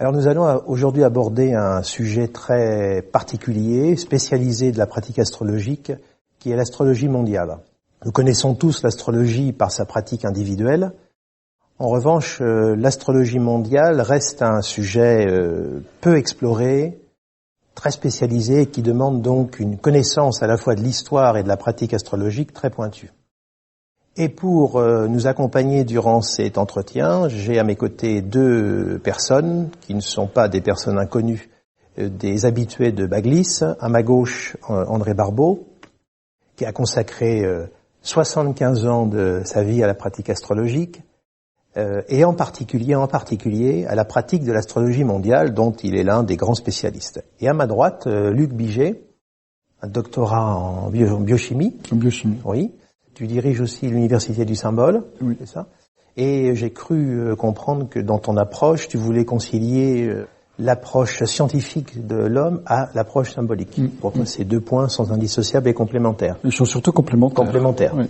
Alors nous allons aujourd'hui aborder un sujet très particulier, spécialisé de la pratique astrologique, qui est l'astrologie mondiale. Nous connaissons tous l'astrologie par sa pratique individuelle. En revanche, l'astrologie mondiale reste un sujet peu exploré, très spécialisé, et qui demande donc une connaissance à la fois de l'histoire et de la pratique astrologique très pointue. Et pour nous accompagner durant cet entretien, j'ai à mes côtés deux personnes qui ne sont pas des personnes inconnues, des habitués de Baglis. À ma gauche, André Barbeau, qui a consacré 75 ans de sa vie à la pratique astrologique, et en particulier à la pratique de l'astrologie mondiale, dont il est l'un des grands spécialistes. Et à ma droite, Luc Biget, un doctorat en biochimie. En biochimie. Oui. Tu diriges aussi l'Université du Symbole, oui. C'est ça? Et j'ai cru comprendre que dans ton approche, tu voulais concilier l'approche scientifique de l'homme à l'approche symbolique. Pour toi, ces deux points sont indissociables et complémentaires. Ils sont surtout complémentaires. Complémentaires. Oui.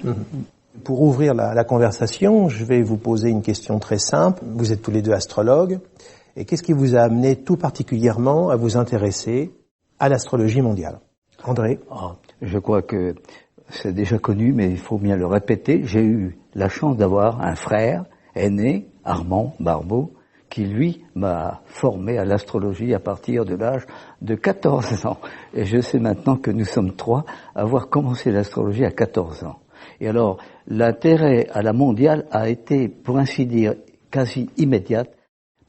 Pour ouvrir la conversation, je vais vous poser une question très simple. Vous êtes tous les deux astrologues. Et qu'est-ce qui vous a amené tout particulièrement à vous intéresser à l'astrologie mondiale? André? Je crois que c'est déjà connu, mais il faut bien le répéter. J'ai eu la chance d'avoir un frère aîné, Armand Barbeau, qui lui m'a formé à l'astrologie à partir de l'âge de 14 ans. Et je sais maintenant que nous sommes trois à avoir commencé l'astrologie à 14 ans. Et alors, l'intérêt à la mondiale a été, pour ainsi dire, quasi immédiat,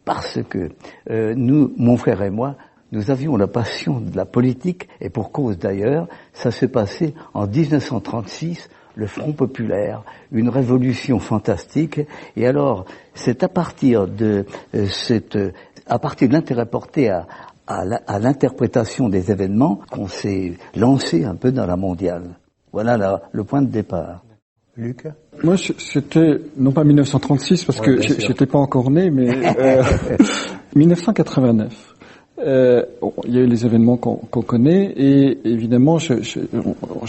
parce que nous, mon frère et moi, nous avions la passion de la politique, et pour cause d'ailleurs, ça s'est passé en 1936, le Front populaire, une révolution fantastique, et alors c'est à partir de l'intérêt porté à l'interprétation des événements qu'on s'est lancé un peu dans la mondiale. Voilà le point de départ. Luc? Moi, c'était, non pas 1936, parce que j'étais pas encore né, mais 1989. Il y a eu les événements qu'on connaît, et évidemment, j'ai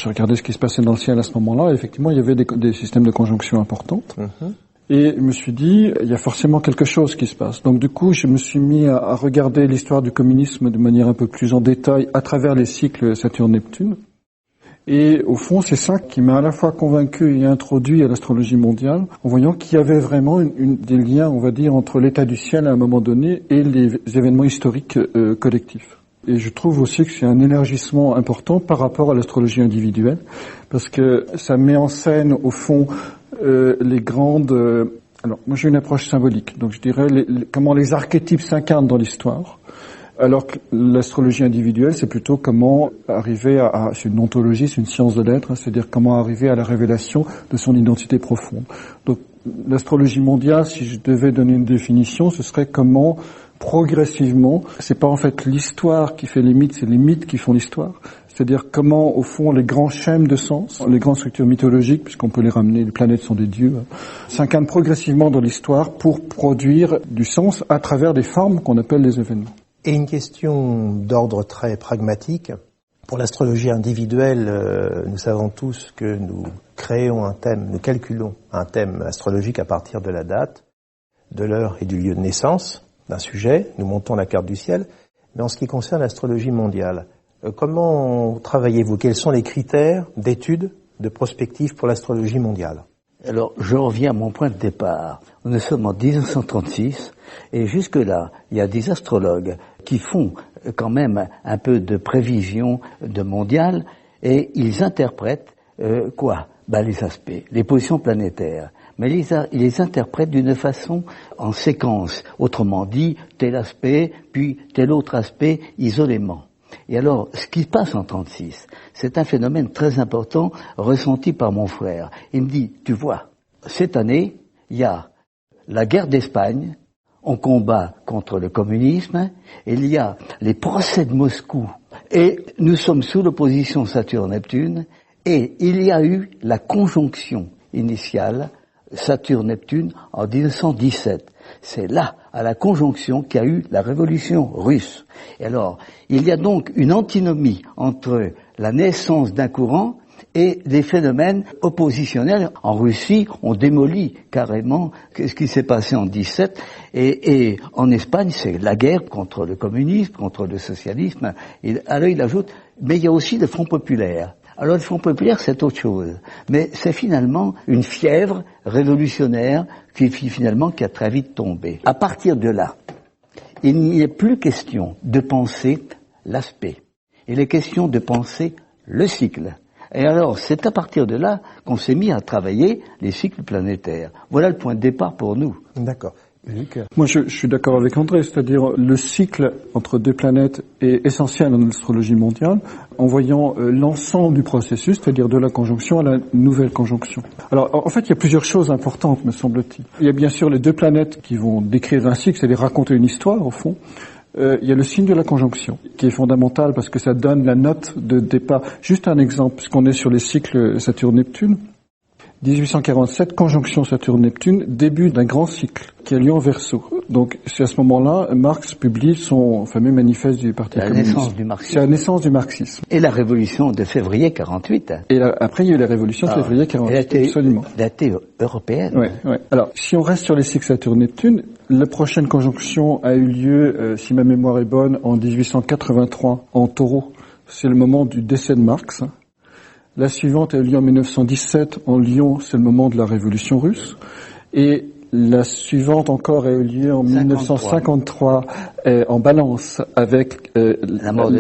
regardé ce qui se passait dans le ciel à ce moment-là, et effectivement, il y avait des systèmes de conjonction importantes. Et je me suis dit, il y a forcément quelque chose qui se passe. Donc du coup, je me suis mis à regarder l'histoire du communisme de manière un peu plus en détail à travers les cycles Saturne-Neptune. Et au fond, c'est ça qui m'a à la fois convaincu et introduit à l'astrologie mondiale, en voyant qu'il y avait vraiment des liens, on va dire, entre l'état du ciel à un moment donné et les événements historiques collectifs. Et je trouve aussi que c'est un élargissement important par rapport à l'astrologie individuelle, parce que ça met en scène, au fond, les grandes... alors, moi j'ai une approche symbolique, donc je dirais comment les archétypes s'incarnent dans l'histoire. Alors que l'astrologie individuelle, c'est plutôt comment arriver c'est une ontologie, c'est une science de l'être, c'est-à-dire comment arriver à la révélation de son identité profonde. Donc, l'astrologie mondiale, si je devais donner une définition, ce serait comment, progressivement, c'est pas en fait l'histoire qui fait les mythes, c'est les mythes qui font l'histoire. C'est-à-dire comment, au fond, les grands schèmes de sens, les grandes structures mythologiques, puisqu'on peut les ramener, les planètes sont des dieux, s'incarnent progressivement dans l'histoire pour produire du sens à travers des formes qu'on appelle les événements. Et une question d'ordre très pragmatique. Pour l'astrologie individuelle, nous savons tous que nous créons un thème, nous calculons un thème astrologique à partir de la date, de l'heure et du lieu de naissance d'un sujet. Nous montons la carte du ciel. Mais en ce qui concerne l'astrologie mondiale, comment travaillez-vous? Quels sont les critères d'étude, de prospective pour l'astrologie mondiale? Alors, je reviens à mon point de départ. Nous sommes en 1936, et jusque-là, il y a des astrologues qui font quand même un peu de prévision de mondiale, et ils interprètent les aspects, les positions planétaires. Mais ils les interprètent d'une façon en séquence. Autrement dit, tel aspect, puis tel autre aspect, isolément. Et alors, ce qui se passe en 36, c'est un phénomène très important ressenti par mon frère. Il me dit, tu vois, cette année, il y a la guerre d'Espagne, on combat contre le communisme, et il y a les procès de Moscou, et nous sommes sous l'opposition Saturne-Neptune, et il y a eu la conjonction initiale Saturne-Neptune en 1917. C'est là, à la conjonction, qu'il y a eu la révolution russe. Et alors, il y a donc une antinomie entre la naissance d'un courant et des phénomènes oppositionnels. En Russie, on démolit carrément ce qui s'est passé en 17, et en Espagne, c'est la guerre contre le communisme, contre le socialisme. Alors il ajoute, mais il y a aussi le Front populaire. Alors le Front populaire, c'est autre chose, mais c'est finalement une fièvre révolutionnaire qui a très vite tombé. À partir de là, il n'y est plus question de penser l'aspect. Il est question de penser le cycle. Et alors, c'est à partir de là qu'on s'est mis à travailler les cycles planétaires. Voilà le point de départ pour nous. D'accord. Luc. Moi, je suis d'accord avec André, c'est-à-dire le cycle entre deux planètes est essentiel en astrologie mondiale, en voyant l'ensemble du processus, c'est-à-dire de la conjonction à la nouvelle conjonction. Alors, en fait, il y a plusieurs choses importantes, me semble-t-il. Il y a bien sûr les deux planètes qui vont décrire un cycle, c'est-à-dire raconter une histoire, au fond. Il y a le signe de la conjonction, qui est fondamental parce que ça donne la note de départ. Juste un exemple, puisqu'on est sur les cycles Saturne-Neptune. 1847, conjonction Saturne-Neptune, début d'un grand cycle qui a lieu en Verseau. Donc c'est à ce moment-là, Marx publie son fameux manifeste du Parti communiste. La naissance du marxisme. C'est la naissance du marxisme. Et la révolution de février 48. Et là, après, il y a eu la révolution de février 48, absolument. Datée européenne. Ouais. Alors, si on reste sur les cycles Saturne-Neptune, la prochaine conjonction a eu lieu, si ma mémoire est bonne, en 1883 en Taureau. C'est le moment du décès de Marx. La suivante a eu lieu en 1917 en Lyon, c'est le moment de la Révolution russe. Et la suivante encore a eu lieu en 1953 en Balance avec la mort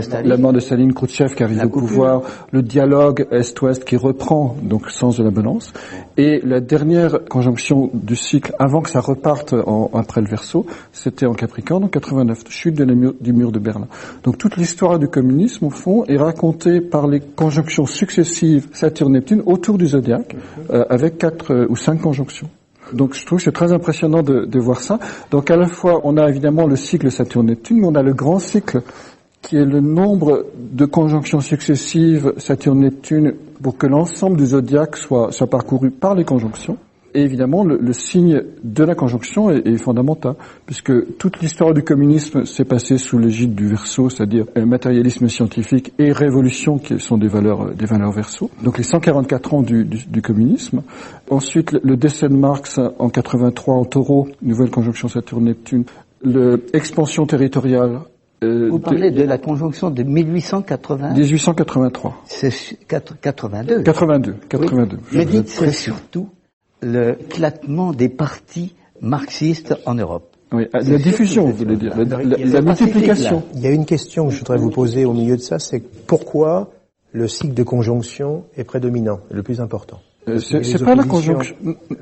de Staline, Khrouchtchev qui arrive au pouvoir, le dialogue Est-Ouest qui reprend donc le sens de la Balance. Et la dernière conjonction du cycle avant que ça reparte après le Verseau, c'était en Capricorne en 89, chute du mur de Berlin. Donc toute l'histoire du communisme au fond est racontée par les conjonctions successives Saturne-Neptune autour du zodiaque avec 4 ou 5 conjonctions. Donc je trouve que c'est très impressionnant de voir ça. Donc à la fois on a évidemment le cycle Saturne-Neptune, mais on a le grand cycle qui est le nombre de conjonctions successives Saturne-Neptune pour que l'ensemble du zodiaque soit parcouru par les conjonctions. Et évidemment, le signe de la conjonction est fondamental, puisque toute l'histoire du communisme s'est passée sous l'égide du Verseau, c'est-à-dire matérialisme scientifique et révolution, qui sont des valeurs Verseau. Donc les 144 ans du communisme. Ensuite, le décès de Marx en 83 en Taureau, nouvelle conjonction Saturne-Neptune. L'expansion territoriale. Vous parlez de la conjonction de 1880 1883. C'est 82. 82. Oui. Mais dites, c'est surtout l'éclatement des partis marxistes en Europe. Oui, la diffusion, vous voulez dire, la multiplication. Il y a une question que je voudrais vous poser au milieu de ça, c'est pourquoi le cycle de conjonction est prédominant, le plus important. C'est pas la conjonction.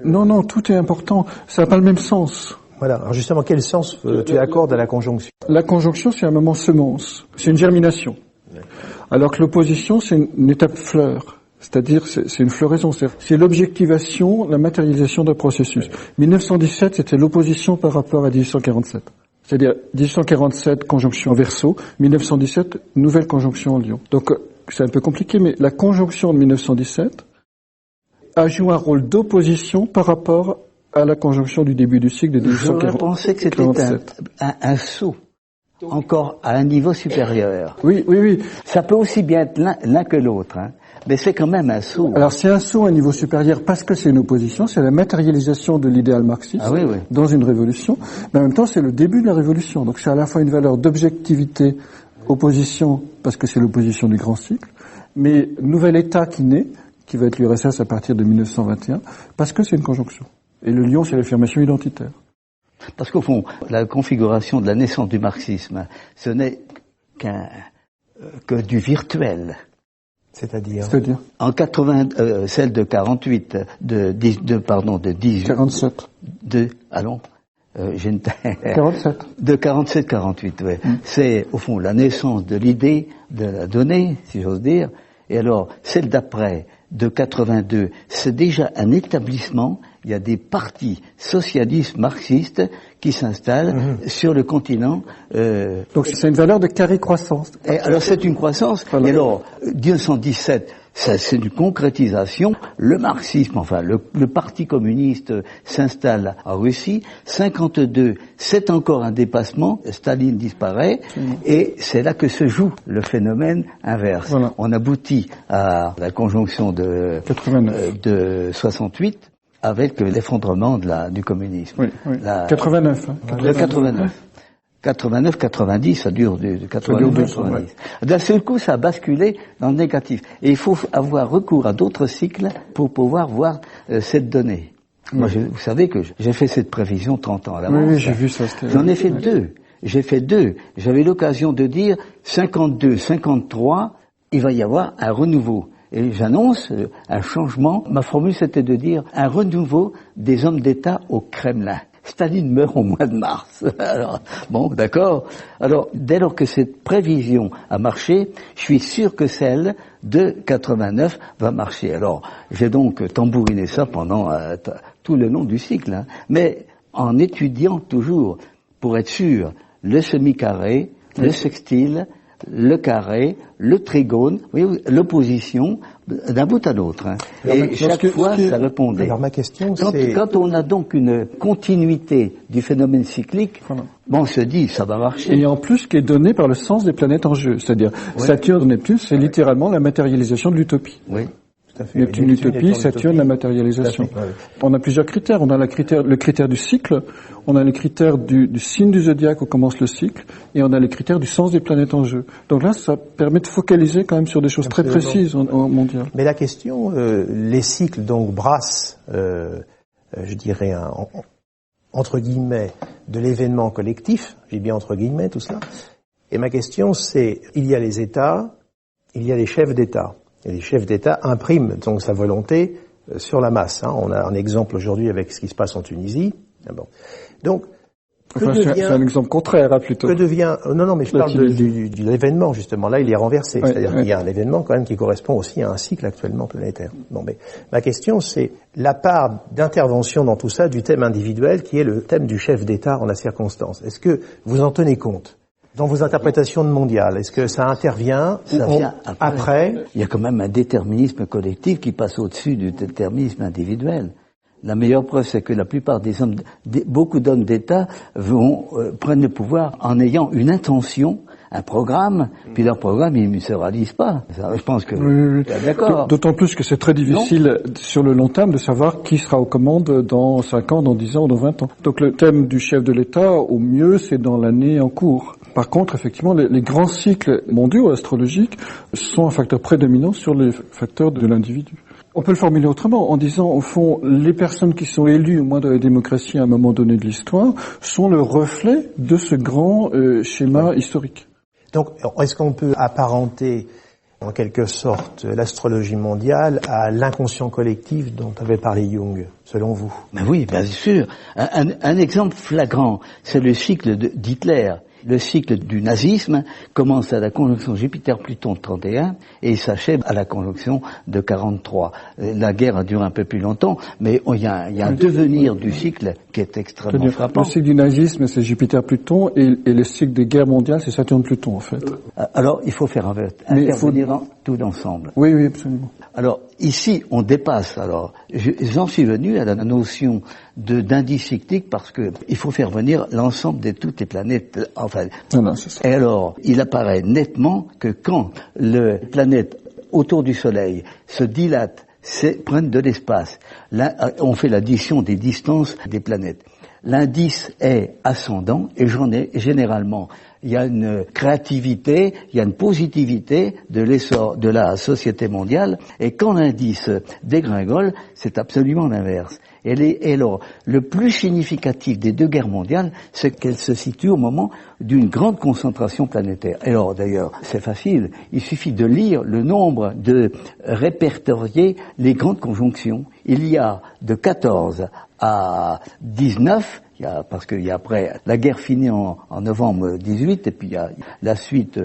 Non, tout est important. Ça n'a pas le même sens. Voilà. Alors justement, quel sens tu accordes à la conjonction? La conjonction, c'est un moment semence. C'est une germination. Alors que l'opposition, c'est une étape fleur. C'est-à-dire, c'est une floraison. C'est l'objectivation, la matérialisation d'un processus. 1917, c'était l'opposition par rapport à 1847. C'est-à-dire, 1847, conjonction en Verseau. 1917, nouvelle conjonction en Lion. Donc, c'est un peu compliqué, mais la conjonction de 1917 a joué un rôle d'opposition par rapport à la conjonction du début du cycle de 1847. Je pensais que c'était un saut. Encore à un niveau supérieur. Oui. Ça peut aussi bien être l'un que l'autre, hein. Mais c'est quand même un saut. Alors c'est un saut à un niveau supérieur parce que c'est une opposition, c'est la matérialisation de l'idéal marxiste dans une révolution, mais en même temps c'est le début de la révolution. Donc c'est à la fois une valeur d'objectivité, opposition, parce que c'est l'opposition du grand cycle, mais nouvel État qui naît, qui va être l'URSS à partir de 1921, parce que c'est une conjonction. Et le lion, c'est l'affirmation identitaire. Parce qu'au fond, la configuration de la naissance du marxisme, ce n'est que du virtuel. C'est-à-dire en 80, celle de 48, de 47. J'ai une 47. De 47-48, ouais. C'est au fond la naissance de l'idée, de la donnée, si j'ose dire. Et alors, celle d'après, de 82, c'est déjà un établissement. Il y a des partis socialistes marxistes qui s'installent sur le continent. Donc c'est une valeur de carré croissance. Et alors c'est une croissance. Voilà. Et alors 1917, c'est une concrétisation. Le marxisme, enfin le parti communiste s'installe en Russie. 52, c'est encore un dépassement. Staline disparaît et c'est là que se joue le phénomène inverse. Voilà. On aboutit à la conjonction de 68 avec l'effondrement du communisme. Oui, oui. 89. Le 89. 89-90, ça dure de 89-90. D'un seul coup, ça a basculé dans le négatif. Et il faut avoir recours à d'autres cycles pour pouvoir voir cette donnée. Moi, vous savez que j'ai fait cette prévision 30 ans à l'avance. Oui, j'ai vu ça. J'en ai fait deux. J'avais l'occasion de dire 52, 53, il va y avoir un renouveau. Et j'annonce un changement. Ma formule, c'était de dire un renouveau des hommes d'État au Kremlin. Staline meurt au mois de mars. Alors, bon, d'accord. Alors, dès lors que cette prévision a marché, je suis sûr que celle de 89 va marcher. Alors, j'ai donc tambouriné ça pendant tout le long du cycle, hein. Mais en étudiant toujours, pour être sûr, le semi-carré, le sextile, le carré, le trigone, l'opposition, d'un bout à l'autre. Hein. Et chaque fois, ça répondait. Alors ma question, quand on a donc une continuité du phénomène cyclique, bon, on se dit, ça va marcher. Et en plus, qui est donné par le sens des planètes en jeu. C'est-à-dire, Saturne, Neptune, c'est littéralement la matérialisation de l'utopie. Oui. Neptune, l'utopie, Saturne, la matérialisation. On a plusieurs critères. On a le critère du cycle, on a le critère du signe du zodiaque où commence le cycle, et on a le critère du sens des planètes en jeu. Donc là, ça permet de focaliser quand même sur des choses très précises en mondial. Mais la question, les cycles donc brassent, je dirais, entre guillemets, de l'événement collectif. J'ai bien entre guillemets tout cela. Et ma question, c'est, il y a les États, il y a les chefs d'État. Et les chefs d'État impriment donc sa volonté sur la masse. Hein. On a un exemple aujourd'hui avec ce qui se passe en Tunisie. Bon. Donc, c'est un exemple contraire, hein, plutôt. Que devient non, mais je parle de l'événement justement. Là, il est renversé. C'est-à-dire qu'il y a un événement quand même qui correspond aussi à un cycle actuellement planétaire. Bon, mais ma question, c'est la part d'intervention dans tout ça du thème individuel, qui est le thème du chef d'État en la circonstance. Est-ce que vous en tenez compte dans vos interprétations de mondial? Est-ce que ça intervient après? Il y a quand même un déterminisme collectif qui passe au-dessus du déterminisme individuel. La meilleure preuve, c'est que la plupart beaucoup d'hommes d'État prennent le pouvoir en ayant une intention, un programme, puis leur programme, ils ne se réalisent pas. Ça, je pense que... Oui. D'accord. D'autant plus que c'est très difficile sur le long terme de savoir qui sera aux commandes dans 5 ans, dans 10 ans, dans 20 ans. Donc le thème du chef de l'État, au mieux, c'est dans l'année en cours. Par contre, effectivement, les grands cycles mondiaux astrologiques sont un facteur prédominant sur les facteurs de l'individu. On peut le formuler autrement en disant, au fond, les personnes qui sont élues, au moins dans la démocratie à un moment donné de l'histoire, sont le reflet de ce grand schéma historique. Donc, est-ce qu'on peut apparenter, en quelque sorte, l'astrologie mondiale à l'inconscient collectif dont avait parlé Jung, selon vous? Mais oui, bien sûr. Un exemple flagrant, c'est le cycle d'Hitler. Le cycle du nazisme commence à la conjonction Jupiter-Pluton de 31 et il s'achève à la conjonction de 43. La guerre a duré un peu plus longtemps, mais il y a un devenir du cycle qui est extrêmement frappant. Le cycle du nazisme, c'est Jupiter-Pluton et le cycle des guerres mondiales, c'est Saturne-Pluton, en fait. Alors, il faut faire intervenir tout ensemble. Oui, absolument. Alors, ici, on dépasse. Alors, j'en suis venu à la notion d'indice cyclique parce que il faut faire venir l'ensemble de toutes les planètes. Enfin, et alors, il apparaît nettement que quand les planètes autour du Soleil se dilatent, prennent de l'espace, là, on fait l'addition des distances des planètes. L'indice est ascendant et généralement, il y a une créativité, il y a une positivité de l'essor de la société mondiale, et quand l'indice dégringole, c'est absolument l'inverse. Et alors, le plus significatif des deux guerres mondiales, c'est qu'elles se situent au moment d'une grande concentration planétaire. Et alors, d'ailleurs, c'est facile, il suffit de lire le nombre de répertorier les grandes conjonctions. Il y a de 14 à 19, parce qu'il y a après, la guerre finit en novembre 18, et puis il y a la suite.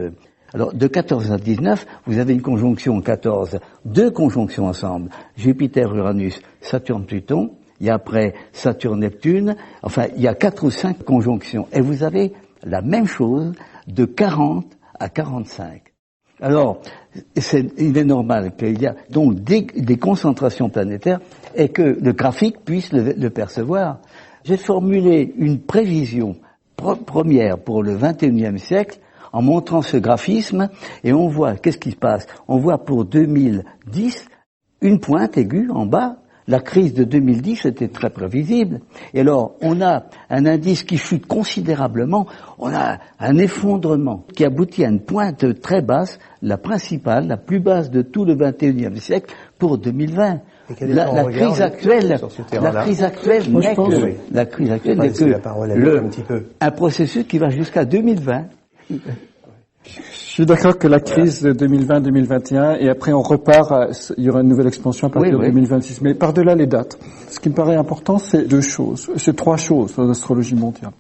Alors, de 14 à 19, vous avez une conjonction 14, deux conjonctions ensemble, Jupiter-Uranus, Saturne-Pluton, il y a après Saturne-Neptune, enfin, il y a 4 ou 5 conjonctions. Et vous avez la même chose de 40 à 45. Alors, il est normal qu'il y a donc des concentrations planétaires et que le graphique puisse le percevoir. J'ai formulé une prévision première pour le XXIe siècle en montrant ce graphisme et on voit, qu'est-ce qui se passe? On voit pour 2010 une pointe aiguë en bas. La crise de 2010 était très prévisible. Et alors, on a un indice qui chute considérablement. On a un effondrement qui aboutit à une pointe très basse, la principale, la plus basse de tout le XXIe siècle pour 2020. La crise actuelle n'est que un processus qui va jusqu'à 2020. Je suis d'accord que la crise de 2020-2021, et après on repart, il y aura une nouvelle expansion à partir de 2026. Mais par-delà les dates, ce qui me paraît important, c'est trois choses dans l'astrologie mondiale.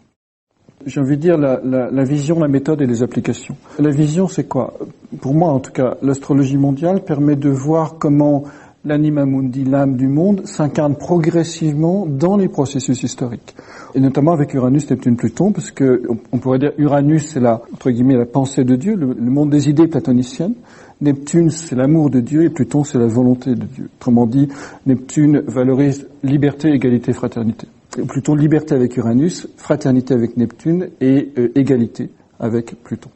J'ai envie de dire la vision, la méthode et les applications. La vision, c'est quoi? Pour moi, en tout cas, l'astrologie mondiale permet de voir comment l'anima mundi, l'âme du monde, s'incarne progressivement dans les processus historiques. Et notamment avec Uranus, Neptune, Pluton, parce que on pourrait dire Uranus, c'est entre guillemets, la pensée de Dieu, le monde des idées platoniciennes. Neptune, c'est l'amour de Dieu, et Pluton, c'est la volonté de Dieu. Autrement dit, Neptune valorise liberté, égalité, fraternité. Pluton, liberté avec Uranus, fraternité avec Neptune, et égalité avec Pluton.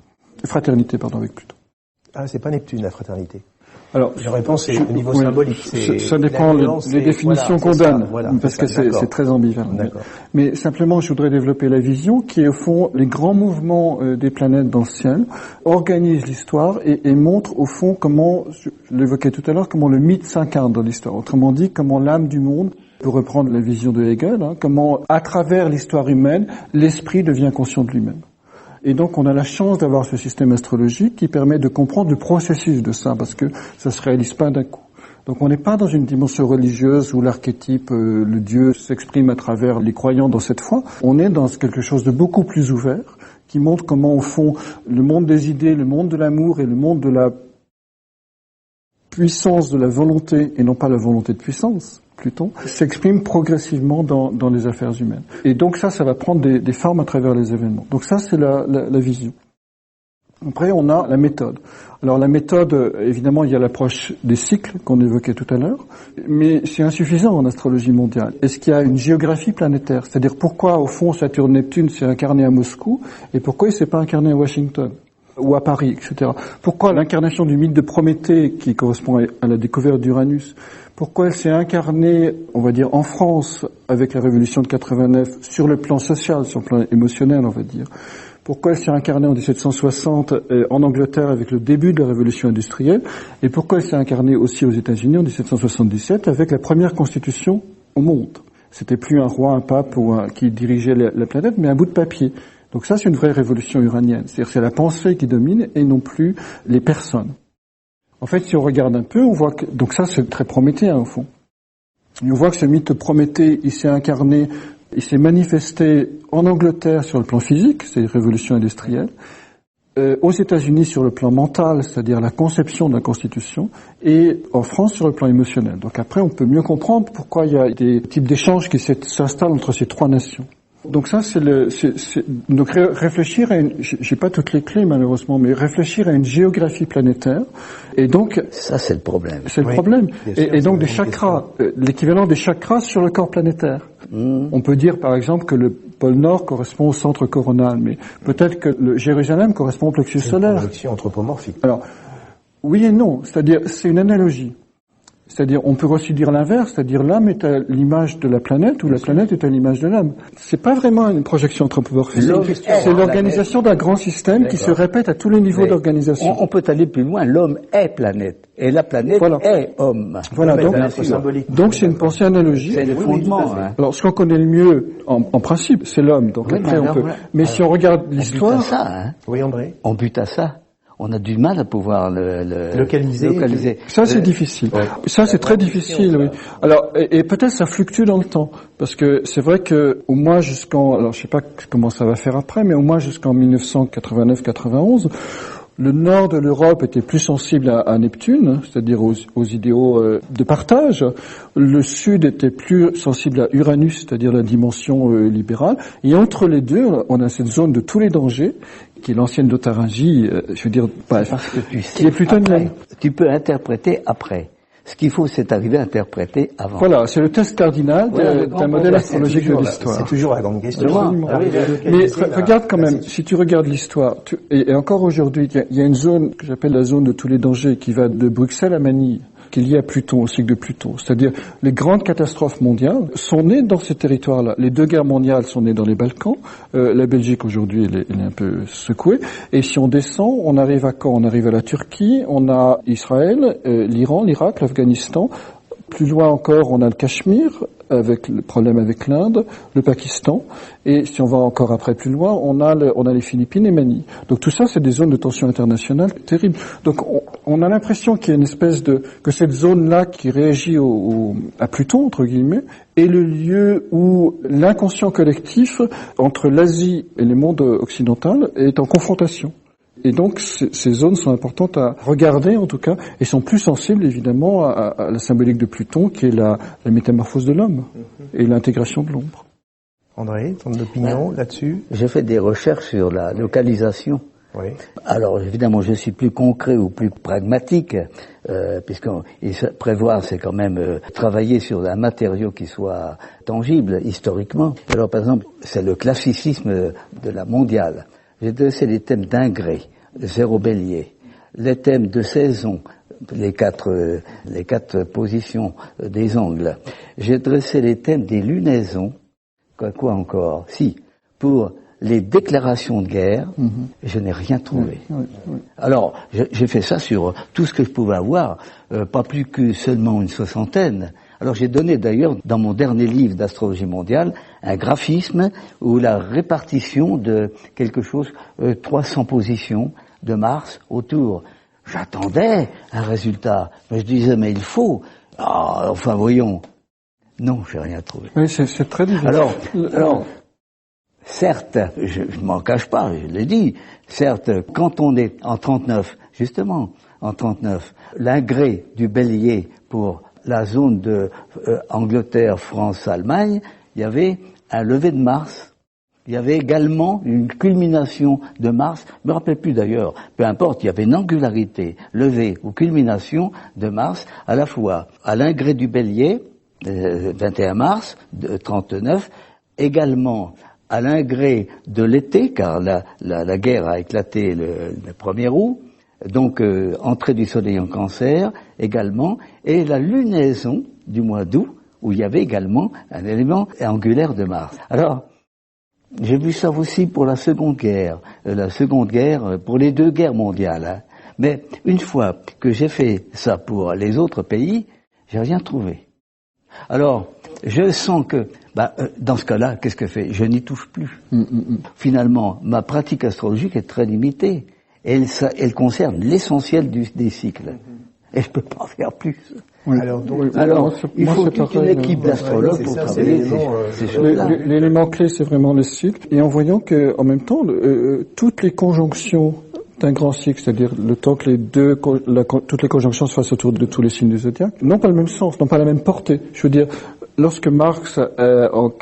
Fraternité, pardon, avec Pluton. Ah, c'est pas Neptune, la fraternité. Alors, je réponds, c'est au niveau symbolique. Ça dépend des définitions qu'on donne, parce que c'est très ambivalent. Mais simplement, je voudrais développer la vision qui est au fond les grands mouvements des planètes dans le ciel, organise l'histoire et montre au fond comment, je l'évoquais tout à l'heure, comment le mythe s'incarne dans l'histoire. Autrement dit, comment l'âme du monde, pour reprendre la vision de Hegel, comment à travers l'histoire humaine, l'esprit devient conscient de lui-même. Et donc on a la chance d'avoir ce système astrologique qui permet de comprendre le processus de ça, parce que ça se réalise pas d'un coup. Donc on n'est pas dans une dimension religieuse où l'archétype, le Dieu s'exprime à travers les croyants dans cette foi. On est dans quelque chose de beaucoup plus ouvert, qui montre comment au fond le monde des idées, le monde de l'amour et le monde de la puissance de la volonté, et non pas la volonté de puissance, Pluton, s'exprime progressivement dans les affaires humaines. Et donc ça va prendre des formes à travers les événements. Donc ça, c'est la vision. Après, on a la méthode. Alors la méthode, évidemment, il y a l'approche des cycles qu'on évoquait tout à l'heure, mais c'est insuffisant en astrologie mondiale. Est-ce qu'il y a une géographie planétaire? C'est-à-dire pourquoi, au fond, Saturne-Neptune s'est incarné à Moscou, et pourquoi il s'est pas incarné à Washington ou à Paris, etc. Pourquoi l'incarnation du mythe de Prométhée, qui correspond à la découverte d'Uranus, pourquoi elle s'est incarnée, on va dire, en France, avec la Révolution de 89, sur le plan social, sur le plan émotionnel, on va dire. Pourquoi elle s'est incarnée en 1760 en Angleterre avec le début de la Révolution industrielle, et pourquoi elle s'est incarnée aussi aux États-Unis en 1777 avec la première constitution au monde. C'était plus un roi, un pape qui dirigeait la planète, mais un bout de papier. Donc ça, c'est une vraie révolution uranienne. C'est-à-dire c'est la pensée qui domine et non plus les personnes. En fait, si on regarde un peu, on voit que, donc ça, c'est très prométhéen, au fond. Et on voit que ce mythe de Prométhée, il s'est incarné, il s'est manifesté en Angleterre sur le plan physique, c'est la révolution industrielle, aux États-Unis sur le plan mental, c'est-à-dire la conception de la Constitution, et en France sur le plan émotionnel. Donc après, on peut mieux comprendre pourquoi il y a des types d'échanges qui s'installent entre ces trois nations. Donc ça, donc réfléchir à j'ai pas toutes les clés malheureusement, mais réfléchir à une géographie planétaire, et donc ça c'est le problème. C'est le problème. Et donc des chakras, l'équivalent des chakras sur le corps planétaire. On peut dire par exemple que le pôle Nord correspond au centre coronal, mais peut-être que le Jérusalem correspond au plexus solaire. C'est une projection anthropomorphique. Alors oui et non, c'est-à-dire c'est une analogie. C'est-à-dire, on peut aussi dire l'inverse, c'est-à-dire l'âme est à l'image de la planète ou la planète est à l'image de l'âme. C'est pas vraiment une projection anthropomorphique. C'est l'organisation d'un grand système qui se répète à tous les niveaux d'organisation. On peut aller plus loin. L'homme est planète et la planète est homme. Voilà. Donc c'est une pensée analogique. C'est le fondement. Alors, ce qu'on connaît le mieux, en principe, c'est l'homme. Donc après, on peut. Mais si on regarde l'histoire. Oui, André. On bute à ça. On a du mal à pouvoir le localiser. Ça, c'est difficile. Ça, c'est très difficile, oui. Alors, et peut-être ça fluctue dans le temps. Parce que c'est vrai que, au moins alors je sais pas comment ça va faire après, mais au moins jusqu'en 1989-91, Le nord de l'Europe était plus sensible à Neptune, c'est-à-dire aux idéaux de partage. Le sud était plus sensible à Uranus, c'est-à-dire la dimension libérale. Et entre les deux, on a cette zone de tous les dangers, qui est l'ancienne Lotharingie, je veux dire, parce que tu sais, qui est plutonienne. Tu peux interpréter après. Ce qu'il faut, c'est arriver à interpréter avant. Voilà, c'est le test cardinal d'un modèle astrologique de l'histoire. C'est toujours la grande question. Mais regarde quand même, si tu regardes l'histoire, et encore aujourd'hui, il y a une zone que j'appelle la zone de tous les dangers qui va de Bruxelles à Manille, qui est liée à Pluton, au cycle de Pluton. C'est-à-dire, les grandes catastrophes mondiales sont nées dans ces territoires-là. Les 2 guerres mondiales sont nées dans les Balkans. La Belgique, aujourd'hui, elle est un peu secouée. Et si on descend, on arrive à quand? On arrive à la Turquie, on a Israël, l'Iran, l'Irak, l'Afghanistan. Plus loin encore, on a le Cachemire, avec le problème avec l'Inde, le Pakistan, et si on va encore après plus loin, on a les Philippines et Manille. Donc tout ça, c'est des zones de tension internationale terribles. Donc on a l'impression qu'il y a une espèce que cette zone-là qui réagit à Pluton, entre guillemets, est le lieu où l'inconscient collectif entre l'Asie et les mondes occidentaux est en confrontation. Et donc, ces zones sont importantes à regarder, en tout cas, et sont plus sensibles, évidemment, à la symbolique de Pluton, qui est la métamorphose de l'homme et l'intégration de l'ombre. André, ton opinion là-dessus? J'ai fait des recherches sur la localisation. Oui. Alors, évidemment, je suis plus concret ou plus pragmatique, puisqu'il prévoir, c'est quand même travailler sur un matériau qui soit tangible, historiquement. Alors, par exemple, c'est le classicisme de la mondiale. J'ai dressé les thèmes d'ingrès, de zéro bélier, les thèmes de saison, les quatre positions des angles. J'ai dressé les thèmes des lunaisons, quoi encore? Si, pour les déclarations de guerre, je n'ai rien trouvé. Oui. Alors, j'ai fait ça sur tout ce que je pouvais avoir, pas plus que seulement une soixantaine. Alors j'ai donné d'ailleurs dans mon dernier livre d'astrologie mondiale un graphisme où la répartition de quelque chose, 300 positions de Mars autour. J'attendais un résultat, mais je disais mais il faut. Enfin voyons. Non, j'ai rien trouvé. Oui, c'est très difficile. Alors, certes, je m'en cache pas, je l'ai dit. Certes, quand on est en 39, justement, en 39, l'ingrès du bélier pour la zone de Angleterre, France, Allemagne, il y avait un lever de Mars. Il y avait également une culmination de Mars. Je me rappelle plus d'ailleurs. Peu importe, il y avait une angularité, levée ou culmination de Mars, à la fois à l'ingrès du Bélier, 21 mars, 39, également à l'ingrès de l'été, car la guerre a éclaté le 1er août, donc entrée du soleil en Cancer également, et la lunaison du mois d'août, où il y avait également un élément angulaire de Mars. Alors, j'ai vu ça aussi pour la Seconde Guerre pour les 2 guerres mondiales. Hein. Mais une fois que j'ai fait ça pour les autres pays, j'ai rien trouvé. Alors, je sens que, dans ce cas-là, qu'est-ce que je fais? Je n'y touche plus. Finalement, ma pratique astrologique est très limitée. Elle concerne l'essentiel des cycles. Et je peux pas faire plus. Oui. Alors, il faut toute une équipe d'astrologues pour travailler ces choses-là. L'élément clé, c'est vraiment le cycle. Et en voyant que, en même temps, toutes les conjonctions d'un grand cycle, c'est-à-dire le temps que toutes les conjonctions se fassent autour de tous les signes du zodiaque, n'ont pas le même sens, n'ont pas la même portée. Je veux dire, lorsque Marx,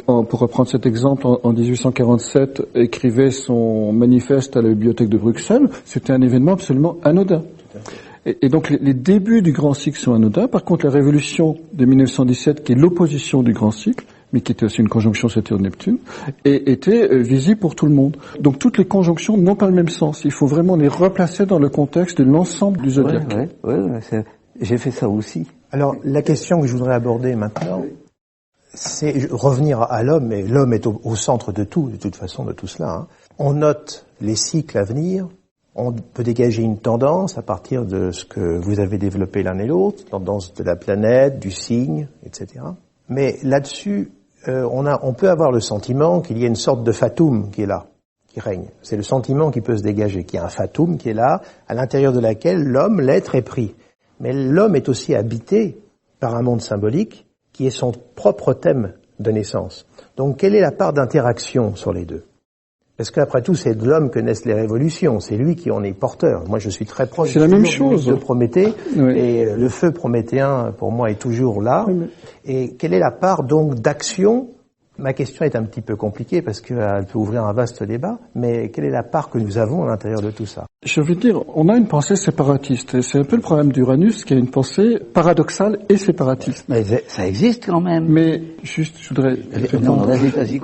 pour reprendre cet exemple, en 1847, écrivait son manifeste à la bibliothèque de Bruxelles, c'était un événement absolument anodin. Et donc les débuts du grand cycle sont anodins. Par contre, la révolution de 1917, qui est l'opposition du grand cycle, mais qui était aussi une conjonction Saturne-Neptune, était visible pour tout le monde. Donc toutes les conjonctions n'ont pas le même sens. Il faut vraiment les replacer dans le contexte de l'ensemble du zodiaque. Ouais, j'ai fait ça aussi. Alors la question que je voudrais aborder maintenant, c'est revenir à l'homme, et l'homme est au centre de tout, de toute façon, de tout cela. Hein. On note les cycles à venir. On peut dégager une tendance à partir de ce que vous avez développé l'un et l'autre, tendance de la planète, du signe, etc. Mais là-dessus, on peut avoir le sentiment qu'il y a une sorte de fatum qui est là, qui règne. C'est le sentiment qui peut se dégager, qu'il y a un fatum qui est là, à l'intérieur de laquelle l'homme, l'être, est pris. Mais l'homme est aussi habité par un monde symbolique qui est son propre thème de naissance. Donc, quelle est la part d'interaction sur les deux? Parce qu'après tout, c'est de l'homme que naissent les révolutions. C'est lui qui en est porteur. Moi, je suis très proche. C'est la même chose. De Prométhée. Oui. Et le feu prométhéen, pour moi, est toujours là. Oui, mais... Et quelle est la part, donc, d'action? Ma question est un petit peu compliquée parce qu'elle peut ouvrir un vaste débat. Mais quelle est la part que nous avons à l'intérieur de tout ça? Je veux dire, on a une pensée séparatiste. Et c'est un peu le problème d'Uranus, qui a une pensée paradoxale et séparatiste. Mais ça existe quand même. Mais juste, je voudrais... Non, vas-y.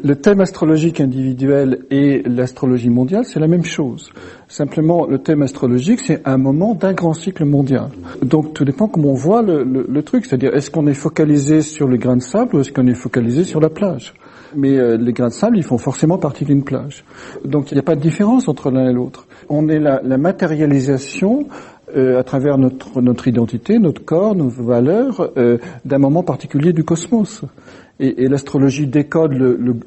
Le thème astrologique individuel et l'astrologie mondiale, c'est la même chose. Simplement, le thème astrologique, c'est un moment d'un grand cycle mondial. Donc, tout dépend comment on voit le truc. C'est-à-dire, est-ce qu'on est focalisé sur le grain de sable ou est-ce qu'on est focalisé sur la plage? Mais les grains de sable, ils font forcément partie d'une plage. Donc, il n'y a pas de différence entre l'un et l'autre. On est la matérialisation à travers notre identité, notre corps, nos valeurs, d'un moment particulier du cosmos. Et l'astrologie décode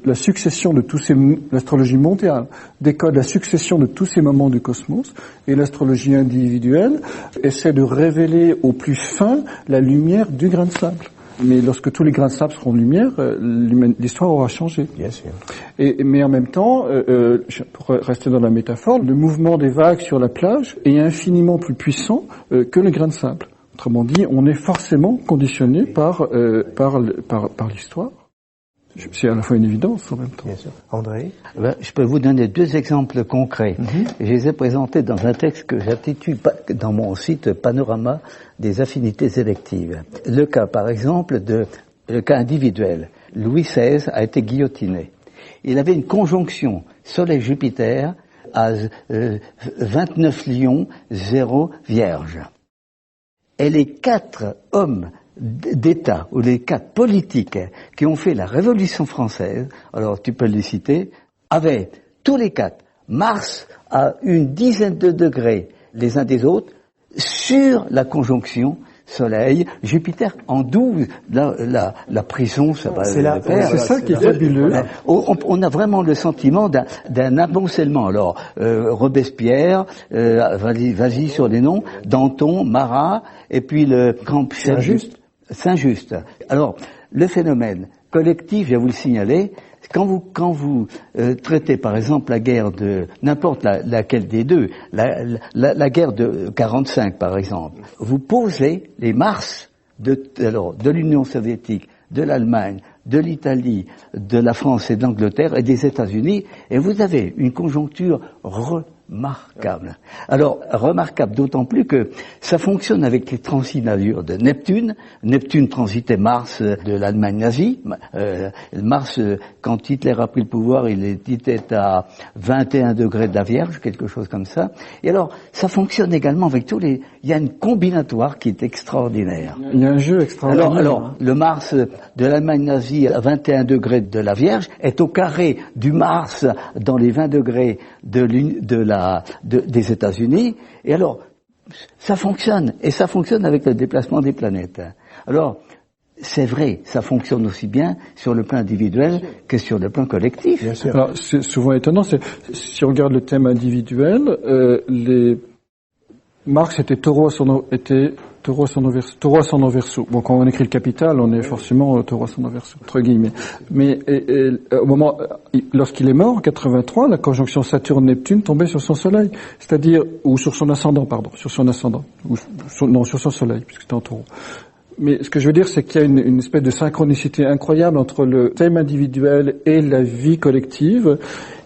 la succession de tous ces, l'astrologie mondiale décode la succession de tous ces moments du cosmos, et l'astrologie individuelle essaie de révéler au plus fin la lumière du grain de sable. Mais lorsque tous les grains de sable seront de lumière, l'histoire aura changé. Bien sûr. Mais en même temps, pour rester dans la métaphore, le mouvement des vagues sur la plage est infiniment plus puissant que le grain de sable. Autrement dit, on est forcément conditionné par l'histoire. C'est à la fois une évidence en même temps. Bien sûr. André? Je peux vous donner 2 exemples concrets. Je les ai présentés dans un texte que j'intitule dans mon site Panorama des affinités électives. Le cas, par exemple, le cas individuel. Louis XVI a été guillotiné. Il avait une conjonction Soleil-Jupiter à 29 Lions, 0 Vierge. Et les 4 hommes d'État, ou les 4 politiques qui ont fait la Révolution française, alors tu peux les citer, avaient tous les 4 Mars à une dizaine de degrés les uns des autres sur la conjonction Soleil, Jupiter en 12, la prison, ça va le faire. C'est ça qui est fabuleux. On a vraiment le sentiment d'un amoncellement. Alors, Robespierre, vas-y sur les noms, Danton, Marat, et puis le grand Saint-Just. Alors, le phénomène collectif, je vais vous le signaler, quand vous traitez par exemple la guerre de n'importe laquelle des deux, la guerre de 45 par exemple, vous posez les Mars de l'Union soviétique, de l'Allemagne, de l'Italie, de la France et de l'Angleterre et des États-Unis, et vous avez une conjoncture remarquable. Alors, remarquable d'autant plus que ça fonctionne avec les transits d'allure de Neptune. Neptune transitait Mars de l'Allemagne nazie. Mars, quand Hitler a pris le pouvoir, il était à 21 degrés de la Vierge, quelque chose comme ça. Et alors, ça fonctionne également avec il y a une combinatoire qui est extraordinaire. Il y a un jeu extraordinaire. Alors, le Mars de l'Allemagne nazie à 21 degrés de la Vierge est au carré du Mars dans les 20 degrés des États-Unis. Et alors, ça fonctionne. Et ça fonctionne avec le déplacement des planètes. Alors, c'est vrai, ça fonctionne aussi bien sur le plan individuel que sur le plan collectif. Bien sûr. Alors, c'est souvent étonnant. Si on regarde le thème individuel, Marx était taureau à son verso. Bon, quand on écrit le Capital, on est forcément taureau à son verso, entre guillemets. Mais au moment, lorsqu'il est mort, en 83, la conjonction Saturne-Neptune tombait sur son soleil. C'est-à-dire, ou sur son ascendant, sur son soleil, puisque c'était en taureau. Mais ce que je veux dire, c'est qu'il y a une espèce de synchronicité incroyable entre le thème individuel et la vie collective,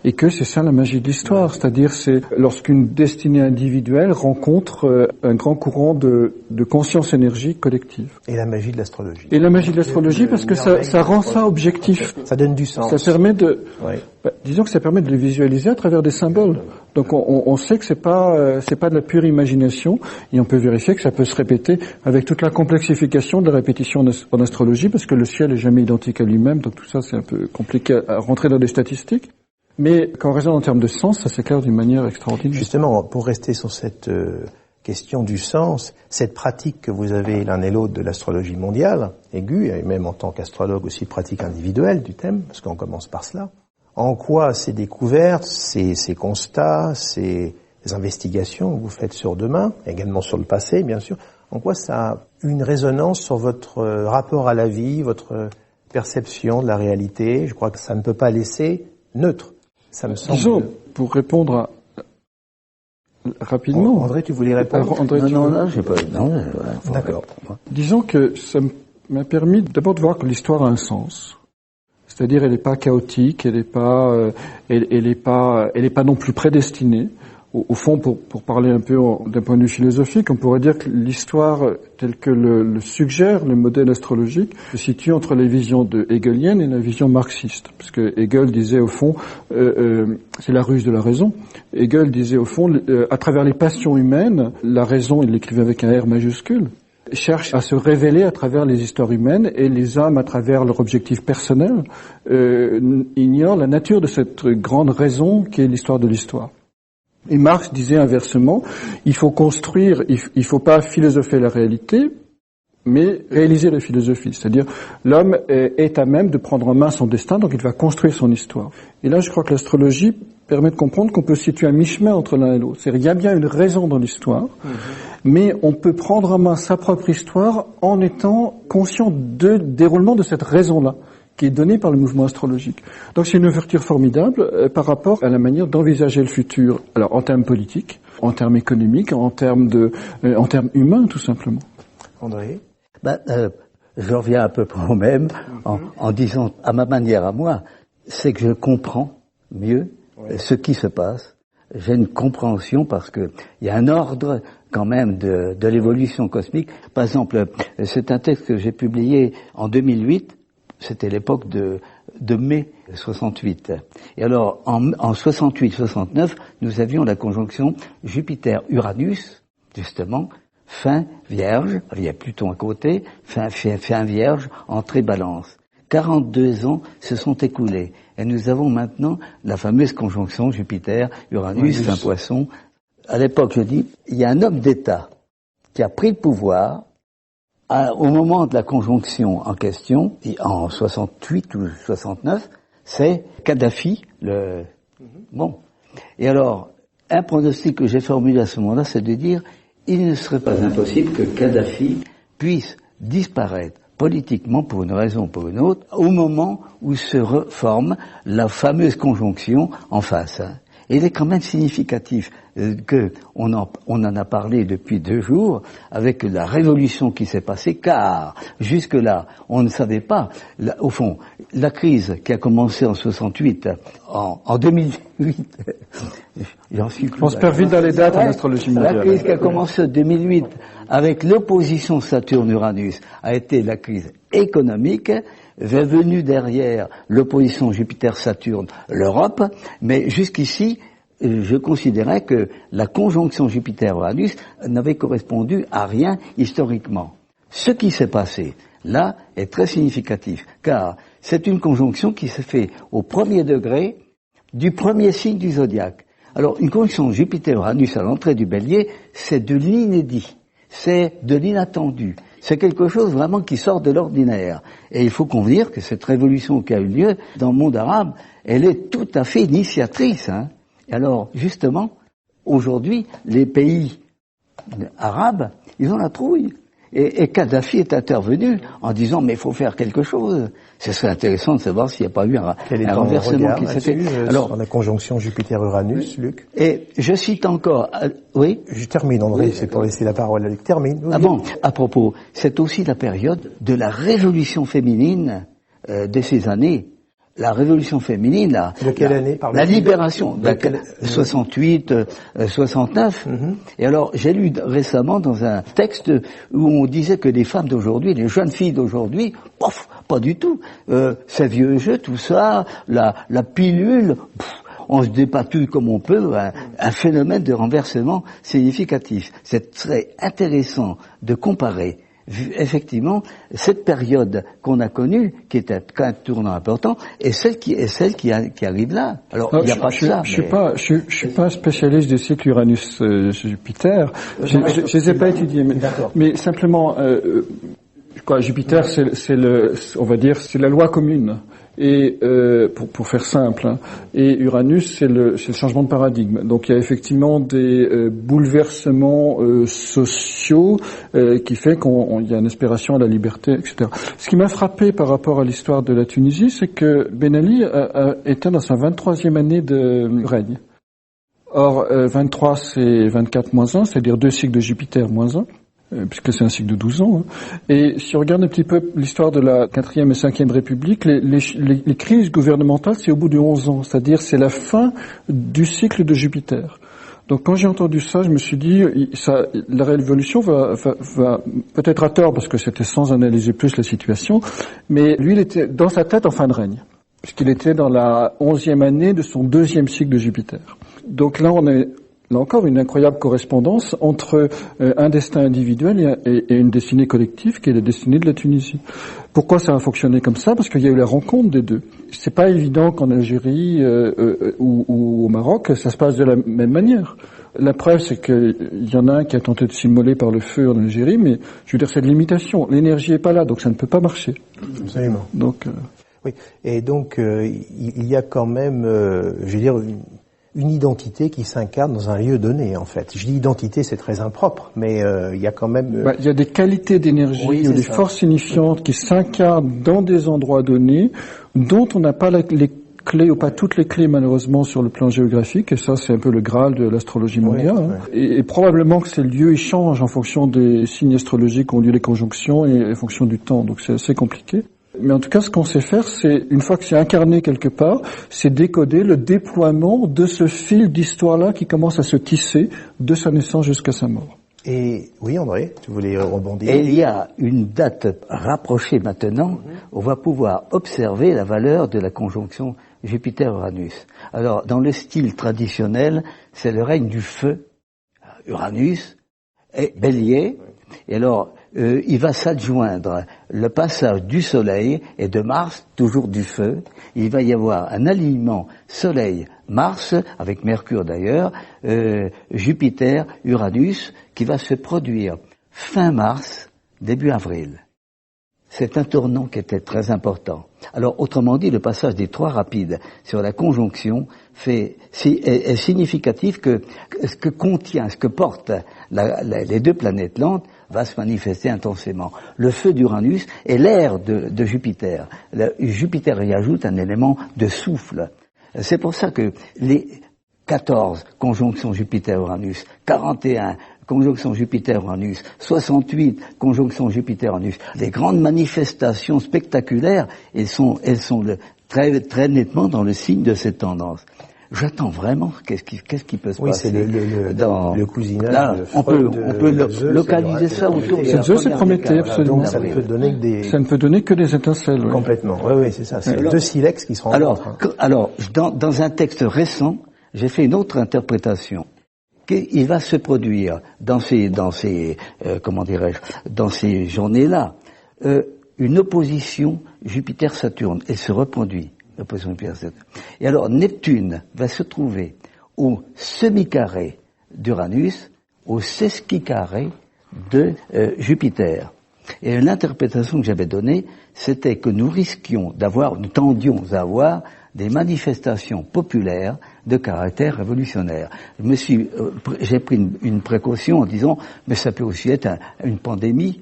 et que c'est ça la magie de l'histoire. C'est-à-dire, c'est lorsqu'une destinée individuelle rencontre un grand courant de conscience-énergie collective. Et la magie de l'astrologie. Et la magie de l'astrologie, parce que ça rend ça objectif. Ça donne du sens. Ça permet Oui. Disons que ça permet de le visualiser à travers des symboles. Donc on sait que c'est pas de la pure imagination, et on peut vérifier que ça peut se répéter avec toute la complexification de la répétition en astrologie, parce que le ciel est jamais identique à lui-même, donc tout ça c'est un peu compliqué à rentrer dans des statistiques. Mais quand on raisonne en termes de sens, ça s'éclaire d'une manière extraordinaire. Justement, pour rester sur cette question du sens, cette pratique que vous avez l'un et l'autre de l'astrologie mondiale, aiguë, et même en tant qu'astrologue aussi pratique individuelle du thème, parce qu'on commence par cela, en quoi ces découvertes, ces constats, ces investigations que vous faites sur demain, également sur le passé bien sûr, en quoi ça a une résonance sur votre rapport à la vie, votre perception de la réalité? Je crois que ça ne peut pas laisser neutre. Ça me semble... Disons, pour répondre rapidement... André, tu voulais répondre? André, non, j'ai pas... Non, d'accord. Disons que ça m'a permis d'abord de voir que l'histoire a un sens. C'est-à-dire, elle n'est pas chaotique, elle n'est pas non plus prédestinée. Au fond, pour parler un peu d'un point de vue philosophique, on pourrait dire que l'histoire, telle que le suggère le modèle astrologique, se situe entre les visions hegeliennes et la vision marxiste. Parce que Hegel disait au fond, c'est la ruse de la raison. Hegel disait au fond, à travers les passions humaines, la raison, il l'écrivait avec un R majuscule, cherche à se révéler à travers les histoires humaines, et les hommes, à travers leur objectif personnel, ignorent la nature de cette grande raison qui est l'histoire de l'histoire. Et Marx disait inversement, il faut construire, il faut pas philosopher la réalité, mais réaliser la philosophie. C'est-à-dire, l'homme est à même de prendre en main son destin, donc il va construire son histoire. Et là, je crois que l'astrologie permet de comprendre qu'on peut se situer à mi-chemin entre l'un et l'autre. C'est-à-dire, il y a bien une raison dans l'histoire, mais on peut prendre en main sa propre histoire en étant conscient du déroulement de cette raison-là, qui est donnée par le mouvement astrologique. Donc c'est une ouverture formidable par rapport à la manière d'envisager le futur, alors en termes politiques, en termes économiques, en termes humains, tout simplement. André? Je reviens à peu près au même en disant, à ma manière à moi, c'est que je comprends mieux ce qui se passe. J'ai une compréhension parce que il y a un ordre quand même de l'évolution cosmique. Par exemple, c'est un texte que j'ai publié en 2008. C'était l'époque de mai 68. Et alors, en 68-69, nous avions la conjonction Jupiter-Uranus, justement, fin Vierge, il y a Pluton à côté, fin Vierge, entrée Balance. 42 ans se sont écoulés. Et nous avons maintenant la fameuse conjonction Jupiter-Uranus, fin Poisson. À l'époque, je dis, il y a un homme d'État qui a pris le pouvoir au moment de la conjonction en question, en 68 ou 69, c'est Kadhafi, Bon. Et alors, un pronostic que j'ai formulé à ce moment-là, c'est de dire, il ne serait pas impossible que Kadhafi puisse disparaître politiquement pour une raison ou pour une autre, au moment où se reforme la fameuse conjonction en face. Et il est quand même significatif que on en a parlé depuis 2 jours avec la révolution qui s'est passée, car jusque-là, on ne savait pas, au fond, la crise qui a commencé en 68, en 2008, j'en suis plus. On se perd vite dans les dates en astrologie mondiale. La crise qui a commencé en 2008 avec l'opposition Saturne-Uranus a été la crise économique. Est venue derrière l'opposition Jupiter-Saturne, l'Europe, mais jusqu'ici, je considérais que la conjonction Jupiter-Uranus n'avait correspondu à rien historiquement. Ce qui s'est passé, là, est très significatif, car c'est une conjonction qui se fait au premier degré du premier signe du zodiaque. Alors, une conjonction Jupiter-Uranus à l'entrée du Bélier, c'est de l'inédit, c'est de l'inattendu. C'est quelque chose vraiment qui sort de l'ordinaire. Et il faut convenir que cette révolution qui a eu lieu dans le monde arabe, elle est tout à fait initiatrice. Et alors, justement, aujourd'hui, les pays arabes, ils ont la trouille. Et Kadhafi est intervenu en disant, mais il faut faire quelque chose. Ce serait intéressant de savoir s'il n'y a pas eu un renversement qui s'est fait. Alors, la conjonction Jupiter-Uranus, Luc. Et je cite encore, oui. Je termine, André, c'est pour laisser la parole à Luc. Termine. Ah bon, à propos, c'est aussi la période de la révolution féminine de ces années. La révolution féminine, de quelle année, la libération, 68, 69. Et alors, j'ai lu récemment dans un texte où on disait que les femmes d'aujourd'hui, les jeunes filles d'aujourd'hui, pas du tout. Ces vieux jeux, tout ça, la pilule, on se dépatouille comme on peut, un phénomène de renversement significatif. C'est très intéressant de comparer effectivement cette période qu'on a connue, qui est un tournant important, et celle qui arrive là. Alors il n'y a pas de ça. Je suis pas spécialiste du cycle Uranus Jupiter. Je les ai pas étudiés, mais simplement Jupiter, on va dire, c'est la loi commune. Et pour faire simple, hein, et Uranus, c'est le changement de paradigme. Donc il y a effectivement des bouleversements sociaux qui fait qu'il y a une aspiration à la liberté, etc. Ce qui m'a frappé par rapport à l'histoire de la Tunisie, c'est que Ben Ali était dans sa 23e année de règne. Or, 23, c'est 24 moins 1, c'est-à-dire 2 cycles de Jupiter moins 1. Puisque c'est un cycle de 12 ans. Hein. Et si on regarde un petit peu l'histoire de la 4e et 5e République, les crises gouvernementales, c'est au bout de 11 ans, c'est-à-dire c'est la fin du cycle de Jupiter. Donc quand j'ai entendu ça, je me suis dit, la révolution va peut-être à tort, parce que c'était sans analyser plus la situation, mais lui, il était dans sa tête en fin de règne, puisqu'il était dans la 11e année de son 2e cycle de Jupiter. Donc là, on est... Là encore, une incroyable correspondance entre un destin individuel et une destinée collective qui est la destinée de la Tunisie. Pourquoi ça a fonctionné comme ça? Parce qu'il y a eu la rencontre des deux. C'est pas évident qu'en Algérie ou au Maroc, ça se passe de la même manière. La preuve, c'est qu'il y en a un qui a tenté de s'immoler par le feu en Algérie, mais je veux dire, c'est de l'imitation. L'énergie est pas là, donc ça ne peut pas marcher. Absolument. Donc, oui. Et donc, il y a quand même, je veux dire, une identité qui s'incarne dans un lieu donné, en fait. Je dis identité, c'est très impropre, mais il y a quand même... il y a des qualités d'énergie, ou des forces signifiantes qui s'incarnent dans des endroits donnés, dont on n'a pas les clés, ou pas toutes les clés, malheureusement, sur le plan géographique, et ça, c'est un peu le Graal de l'astrologie mondiale. Hein. Et probablement que ces lieux, ils changent en fonction des signes astrologiques où ont lieu les conjonctions et en fonction du temps, donc c'est assez compliqué. Mais en tout cas, ce qu'on sait faire, c'est, une fois que c'est incarné quelque part, c'est décoder le déploiement de ce fil d'histoire-là qui commence à se tisser de sa naissance jusqu'à sa mort. Et oui, André, tu voulais rebondir? Et il y a une date rapprochée maintenant, on va pouvoir observer la valeur de la conjonction Jupiter-Uranus. Alors, dans le style traditionnel, c'est le règne du feu, Uranus, et Bélier, et alors, il va s'adjoindre le passage du Soleil et de Mars, toujours du feu. Il va y avoir un alignement Soleil-Mars, avec Mercure d'ailleurs, Jupiter-Uranus, qui va se produire fin mars, début avril. C'est un tournant qui était très important. Alors, autrement dit, le passage des 3 rapides sur la conjonction est significatif que ce que contient, ce que portent les 2 planètes lentes va se manifester intensément. Le feu d'Uranus et l'air de Jupiter. Jupiter y ajoute un élément de souffle. C'est pour ça que les 14 conjonctions Jupiter-Uranus, 41 conjonction Jupiter-Uranus, 68 conjonction Jupiter-Uranus, des grandes manifestations spectaculaires, elles sont très, très nettement dans le signe de cette tendance. J'attends vraiment qu'est-ce qui peut se passer. Oui, c'est le cousinage. Là, on peut localiser ça autour de la Zeus et Prométhée, absolument. Donc ça ne peut donner que des étincelles. Oui. Complètement. Oui, c'est ça. C'est 2 silex qui se rencontrent. Alors, dans un texte récent, j'ai fait une autre interprétation. Il va se produire dans ces journées-là, une opposition Jupiter-Saturne. Elle se reproduit. Et alors, Neptune va se trouver au semi-carré d'Uranus, au sesquicarré de Jupiter. Et l'interprétation que j'avais donnée, c'était que nous tendions à avoir des manifestations populaires de caractère révolutionnaire. J'ai pris une précaution en disant, mais ça peut aussi être une pandémie,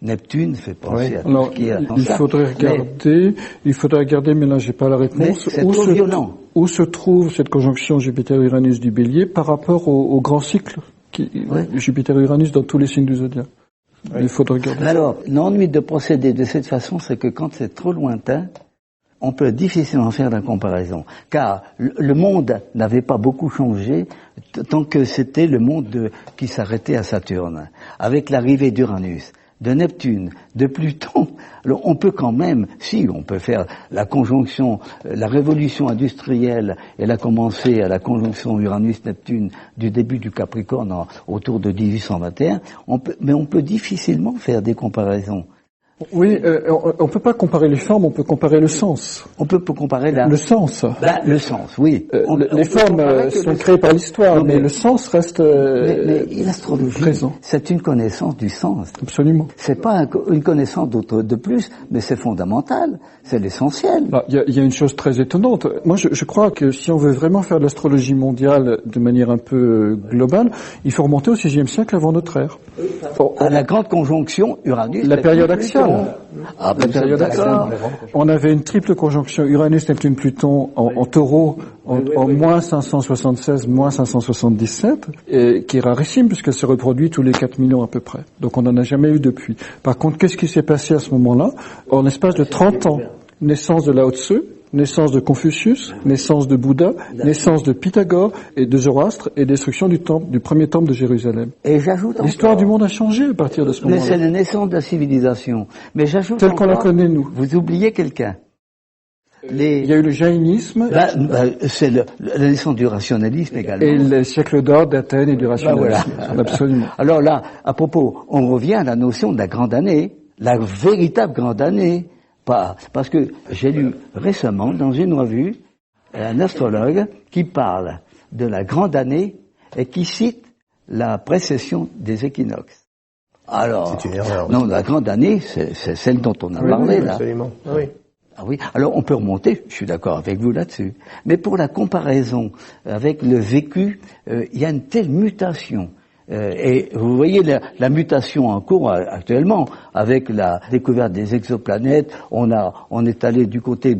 Neptune fait penser à tout ce qui est dans ça. Il faudrait regarder, mais là j'ai pas la réponse. Où se trouve cette conjonction Jupiter-Uranus du Bélier par rapport au grand cycle Jupiter-Uranus dans tous les signes du zodiaque. Il faudrait regarder. Alors, l'ennui de procéder de cette façon, c'est que quand c'est trop lointain, on peut difficilement faire la comparaison. Car le monde n'avait pas beaucoup changé tant que c'était le monde qui s'arrêtait à Saturne. Avec l'arrivée d'Uranus, de Neptune, de Pluton, alors on peut quand même, on peut faire la conjonction, la révolution industrielle, elle a commencé à la conjonction Uranus-Neptune du début du Capricorne autour de 1821, mais on peut difficilement faire des comparaisons. Oui, on peut pas comparer les formes, on peut comparer le sens. On peut comparer le sens. Le sens, oui. Les formes sont créées par l'histoire, mais le sens reste mais l'astrologie, présent. C'est une connaissance du sens. Absolument. C'est pas une connaissance de plus, mais c'est fondamental, c'est l'essentiel. Il y a une chose très étonnante. Moi, je crois que si on veut vraiment faire de l'astrologie mondiale de manière un peu globale, il faut remonter au VIe siècle avant notre ère. À la grande conjonction Uranus. La période axiale. La période axiale. On avait une triple conjonction Uranus, Neptune, Pluton en taureau en moins 576, moins 577, et qui est rarissime puisqu'elle se reproduit tous les 4 millions à peu près. Donc on n'en a jamais eu depuis. Par contre, qu'est-ce qui s'est passé à ce moment-là? En l'espace de 30 ans, naissance de Lao Tzu, naissance de Confucius, naissance de Bouddha, naissance de Pythagore et de Zoroastre et destruction du premier temple de Jérusalem. Et j'ajoute l'histoire du monde a changé à partir de ce moment-là. Mais c'est la naissance de la civilisation. Mais j'ajoute telle qu'on la connaît nous. Vous oubliez quelqu'un. Il y a eu le jaïnisme. C'est la naissance du rationalisme également. Et le siècle d'or d'Athènes et du rationalisme. Voilà. Absolument. Alors là, à propos, on revient à la notion de la grande année, la véritable grande année. Parce que j'ai lu récemment dans une revue un astrologue qui parle de la grande année et qui cite la précession des équinoxes. Alors, c'est une erreur. Non, la grande année, c'est celle dont on a parlé là. Absolument. Oui. Ah oui. Alors on peut remonter. Je suis d'accord avec vous là-dessus. Mais pour la comparaison avec le vécu, il y a une telle mutation. Et vous voyez la mutation en cours actuellement avec la découverte des exoplanètes. On est allé du côté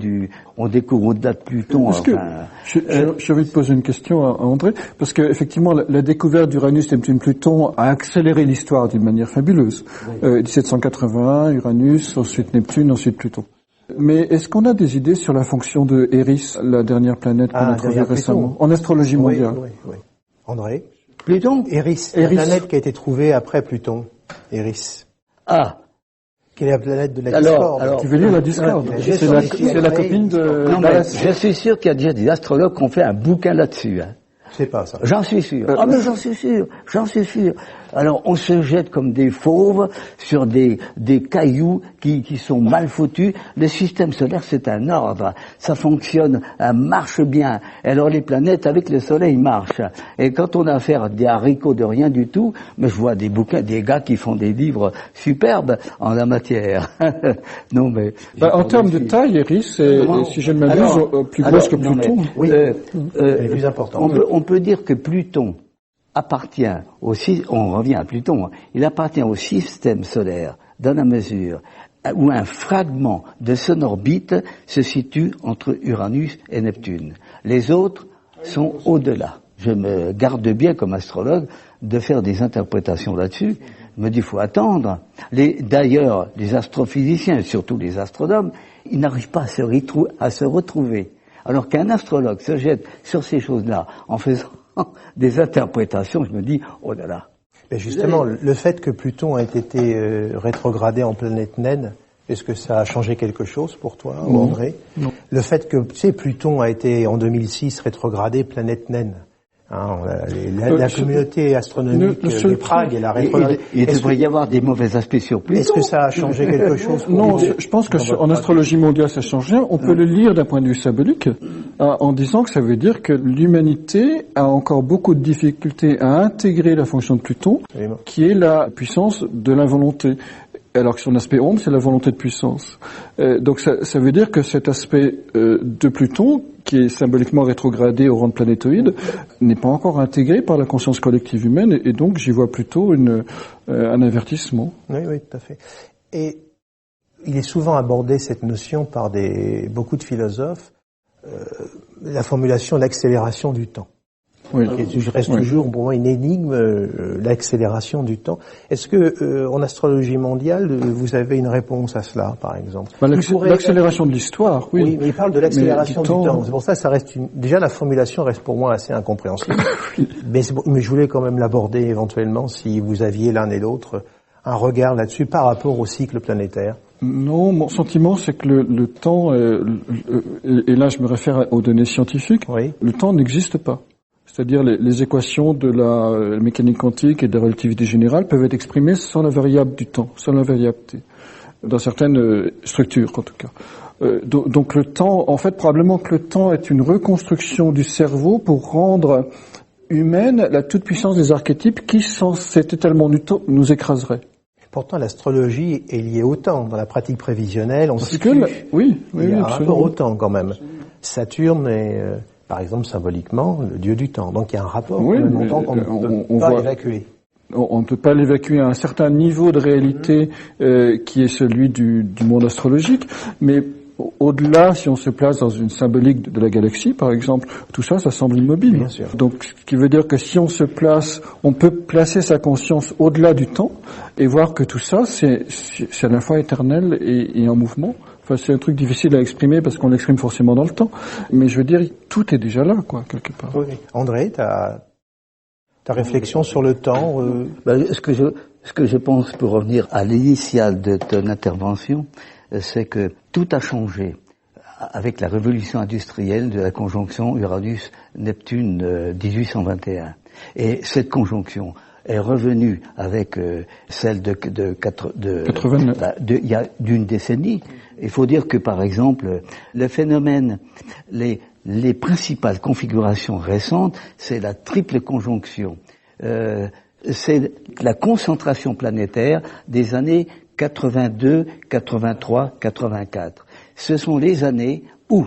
on découvre au-delà de Pluton. Je vais te poser une question à André, parce que effectivement la découverte d'Uranus, Neptune, Pluton a accéléré l'histoire d'une manière fabuleuse. 1781, Uranus, ensuite Neptune, ensuite Pluton. Mais est-ce qu'on a des idées sur la fonction de Eris, la dernière planète qu'on a trouvée récemment, en astrologie mondiale? Oui. André? Pluton? Eris, la planète qui a été trouvée après Pluton. Eris. Ah. Quelle est la planète de la discorde? Alors, tu veux dire la discorde? C'est la copine de... Non, mais je suis sûr qu'il y a déjà des astrologues qui ont fait un bouquin là-dessus. Hein. C'est pas ça. J'en suis sûr. Mais j'en suis sûr. Alors, on se jette comme des fauves sur des cailloux qui sont mal foutus. Le système solaire, c'est un ordre. Ça fonctionne, marche bien. Alors, les planètes avec le soleil marchent. Et quand on a affaire à des haricots de rien du tout, mais je vois des bouquins, des gars qui font des livres superbes en la matière. Non, mais... en termes de taille, Eris, si je ne m'abuse, plus grosse que Pluton. Oui, elle est plus importante. On peut dire que Pluton appartient on revient à Pluton, il appartient au système solaire dans la mesure où un fragment de son orbite se situe entre Uranus et Neptune. Les autres sont au-delà. Je me garde bien comme astrologue de faire des interprétations là-dessus. Je me dis, il faut attendre. D'ailleurs, les astrophysiciens, et surtout les astronomes, ils n'arrivent pas à se retrouver. Alors qu'un astrologue se jette sur ces choses-là en faisant des interprétations, je me dis, oh là là. Mais justement, le fait que Pluton ait été rétrogradé en planète naine, est-ce que ça a changé quelque chose pour toi, ou André? Non. Le fait que, Pluton a été en 2006 rétrogradé planète naine. Hein, la communauté astronomique de Prague et la rétrogradée. Il devrait y avoir des mauvais aspects sur Pluton. Est-ce que ça a changé quelque chose pour Non, vous? je pense que en astrologie mondiale ça change rien. On peut le lire d'un point de vue symbolique en disant que ça veut dire que l'humanité a encore beaucoup de difficultés à intégrer la fonction de Pluton, qui est la puissance de la volonté. Alors que son aspect ombre, c'est la volonté de puissance. Donc ça veut dire que cet aspect de Pluton, qui est symboliquement rétrogradé au rang de planétoïde, n'est pas encore intégré par la conscience collective humaine, et donc j'y vois plutôt un avertissement. Oui, tout à fait. Et il est souvent abordé cette notion par beaucoup de philosophes, la formulation d'accélération du temps. Oui. Qui reste toujours pour moi une énigme, l'accélération du temps. Est-ce que en astrologie mondiale, vous avez une réponse à cela, par exemple? L'accélération de l'histoire, oui. Oui, mais il parle de l'accélération du temps. C'est pour ça que ça reste déjà la formulation reste pour moi assez incompréhensible. mais je voulais quand même l'aborder éventuellement si vous aviez l'un et l'autre un regard là-dessus par rapport au cycle planétaire. Non, mon sentiment, c'est que le temps, et là je me réfère aux données scientifiques, le temps n'existe pas. C'est-à-dire les équations de la mécanique quantique et de la relativité générale peuvent être exprimées sans la variable du temps, sans la variable t. dans certaines structures en tout cas. Donc le temps, en fait, probablement que le temps est une reconstruction du cerveau pour rendre humaine la toute-puissance des archétypes qui, sans cet étalement du temps, nous écraserait. Pourtant, l'astrologie est liée au temps. Dans la pratique prévisionnelle, on Parce situe. Il y a un rapport au temps quand même. Saturne est, par exemple, symboliquement, le dieu du temps. Donc il y a un rapport au même temps qu'on ne peut pas évacuer. On ne peut pas l'évacuer à un certain niveau de réalité qui est celui du monde astrologique, mais au-delà, si on se place dans une symbolique de la galaxie, par exemple, tout ça, ça semble immobile. Bien sûr. Donc, ce qui veut dire que si on se place, on peut placer sa conscience au-delà du temps et voir que tout ça, c'est à la fois éternel et en mouvement. Enfin, c'est un truc difficile à exprimer parce qu'on l'exprime forcément dans le temps. Mais je veux dire, tout est déjà là, quoi, quelque part. Oui. André, ta réflexion sur le temps Ce que je pense, pour revenir à l'initiale de ton intervention, c'est que tout a changé avec la révolution industrielle de la conjonction Uranus-Neptune 1821. Et cette conjonction est revenue avec celle il y a d'une décennie. Il faut dire que, par exemple, le phénomène, les principales configurations récentes, c'est la triple conjonction. C'est la concentration planétaire des années 82, 83, 84. Ce sont les années où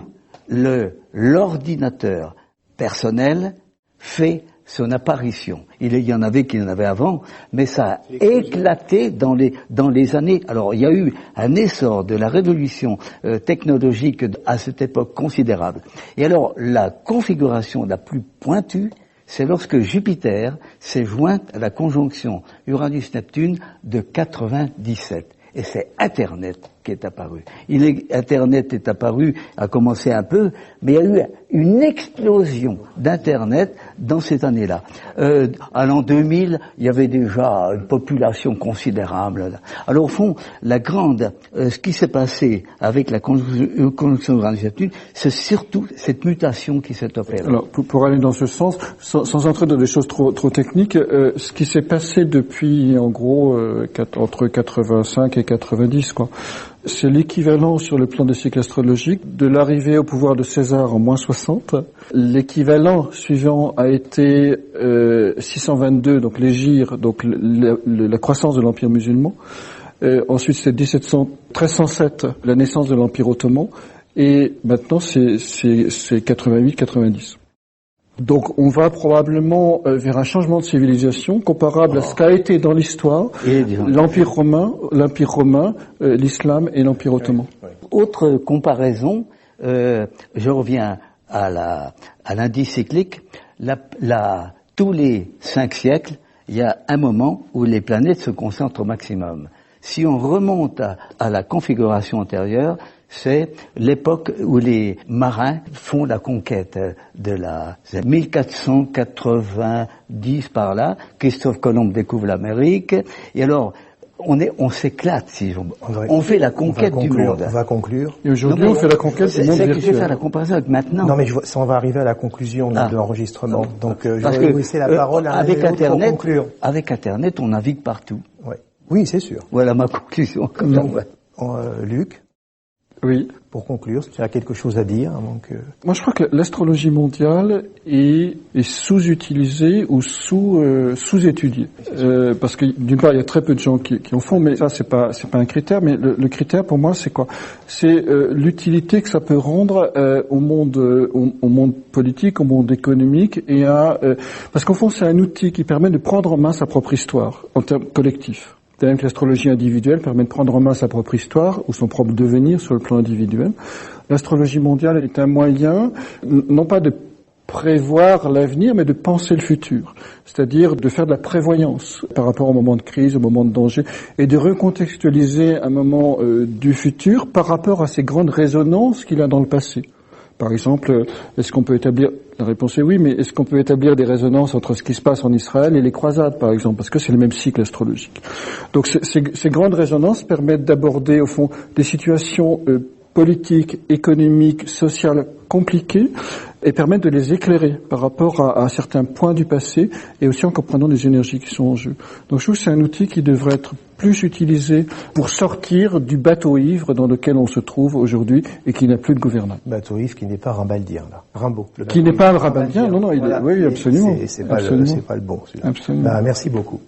l'ordinateur personnel fait son apparition. Il y en avait qui en avaient avant, mais ça a éclaté dans les années. Alors, il y a eu un essor de la révolution technologique à cette époque considérable. Et alors, la configuration la plus pointue, c'est lorsque Jupiter s'est joint à la conjonction Uranus-Neptune de 97. Et c'est Internet qui est apparu. Internet est apparu, a commencé un peu, mais il y a eu une explosion d'Internet dans cette année-là. À l'an 2000, il y avait déjà une population considérable. Alors au fond, ce qui s'est passé avec la conjonction Uranus-Neptune, c'est surtout cette mutation qui s'est opérée. Alors pour aller dans ce sens, sans entrer dans des choses trop techniques, ce qui s'est passé depuis en gros entre 85 et 90, quoi. C'est l'équivalent sur le plan des cycles astrologiques de l'arrivée au pouvoir de César en moins 60. L'équivalent suivant a été 622, donc l'hégire, donc la croissance de l'Empire musulman. Ensuite c'est 1307, la naissance de l'Empire ottoman. Et maintenant c'est 88-90. Donc on va probablement vers un changement de civilisation comparable à ce qu'a été dans l'histoire l'Empire romain, l'islam et l'Empire ottoman. Autre comparaison, je reviens à l'indice cyclique. Tous les 5 siècles, il y a un moment où les planètes se concentrent au maximum. Si on remonte à la configuration antérieure, c'est l'époque où les marins font la conquête de 1490 par là. Christophe Colomb découvre l'Amérique. Et alors, on s'éclate, on fait la conquête du monde. On va conclure. Et aujourd'hui, on fait la conquête du monde virtuel. Je vais faire la comparaison avec maintenant. Non, mais on va arriver à la conclusion de l'enregistrement. Donc, je vais vous laisser la parole avec Internet, pour conclure. Avec Internet, on navigue partout. Ouais. Oui, c'est sûr. Voilà ma conclusion. Luc? Oui. Pour conclure, tu as quelque chose à dire Moi, je crois que l'astrologie mondiale est sous-utilisée ou sous-étudiée. Parce que d'une part, il y a très peu de gens qui en font, mais ça, c'est pas un critère. Mais le critère, pour moi, c'est quoi? C'est l'utilité que ça peut rendre au monde politique, au monde économique, et parce qu'au fond, c'est un outil qui permet de prendre en main sa propre histoire en termes collectifs. De même que l'astrologie individuelle permet de prendre en main sa propre histoire ou son propre devenir sur le plan individuel. L'astrologie mondiale est un moyen, non pas de prévoir l'avenir, mais de penser le futur. C'est-à-dire de faire de la prévoyance par rapport au moment de crise, au moment de danger, et de recontextualiser un moment du futur par rapport à ces grandes résonances qu'il a dans le passé. Par exemple, est-ce qu'on peut établir, la réponse est oui, mais est-ce qu'on peut établir des résonances entre ce qui se passe en Israël et les croisades, par exemple, parce que c'est le même cycle astrologique. Donc ces grandes résonances permettent d'aborder, au fond, des situations politiques, économiques, sociales compliquées, et permettre de les éclairer par rapport à certains points du passé et aussi en comprenant les énergies qui sont en jeu. Donc je trouve que c'est un outil qui devrait être plus utilisé pour sortir du bateau ivre dans lequel on se trouve aujourd'hui et qui n'a plus de gouvernance. Bateau ivre qui n'est pas rimbaldien, là. Rimbaud. Qui n'est pas un rimbaldien, non, voilà. oui, absolument. C'est pas le bon, celui-là. Absolument. Merci beaucoup.